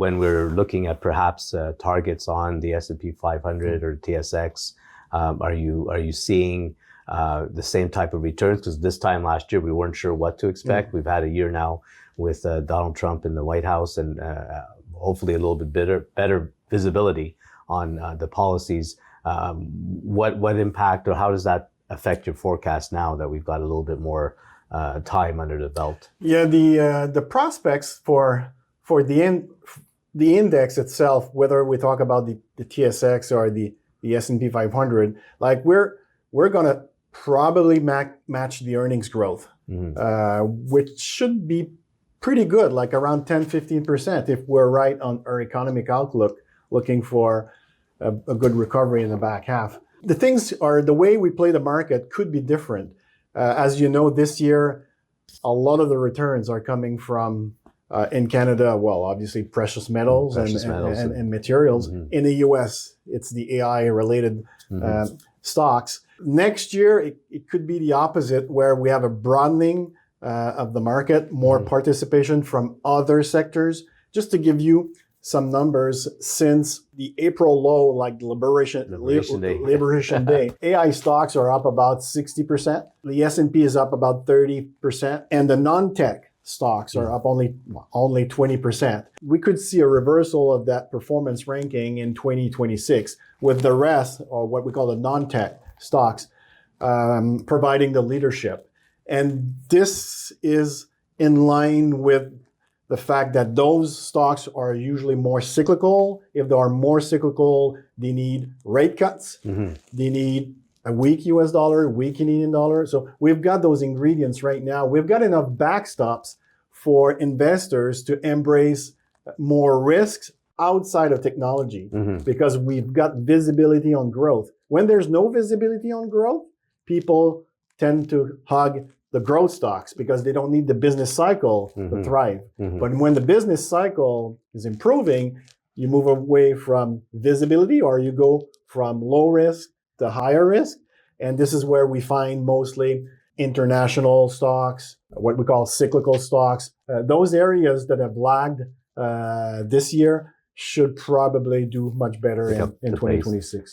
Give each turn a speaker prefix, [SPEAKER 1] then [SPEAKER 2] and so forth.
[SPEAKER 1] when we're looking at perhaps targets on the S&P 500 or TSX, are you seeing the same type of returns? Because this time last year we weren't sure what to expect. We've had a year now with Donald Trump in the White House, and hopefully a little bit better visibility on the policies. What impact, or how does that affect your forecast now that we've got a little bit more time under the belt?
[SPEAKER 2] Yeah, the prospects for the index itself, whether we talk about the TSX or the S&P 500, like we're gonna probably match the earnings growth, which should be pretty good, like around 10-15% if we're right on our economic outlook, looking for a good recovery in the back half. The things are, the way we play the market could be different. As you know, this year, a lot of the returns are coming from, in Canada, well, obviously precious metals and materials. In the US, it's the AI-related stocks. Next year, it could be the opposite, where we have a broadening of the market, more participation from other sectors. Just to give you some numbers, since the April low, like Liberation Day, AI stocks are up about 60%. The S&P is up about 30%, and the non-tech stocks are up only 20%. We could see a reversal of that performance ranking in 2026, with the rest, or what we call the non-tech stocks, providing the leadership. And this is in line with the fact that those stocks are usually more cyclical. If they are more cyclical, they need rate cuts. They need a weak US dollar, weak Canadian dollar. So we've got those ingredients right now. We've got enough backstops for investors to embrace more risks outside of technology, because we've got visibility on growth. When there's no visibility on growth, people tend to hug the growth stocks because they don't need the business cycle to thrive. But when the business cycle is improving, you move away from visibility, or you go from low risk to higher risk. And this is where we find mostly international stocks, what we call cyclical stocks. Those areas that have lagged this year should probably do much better in 2026.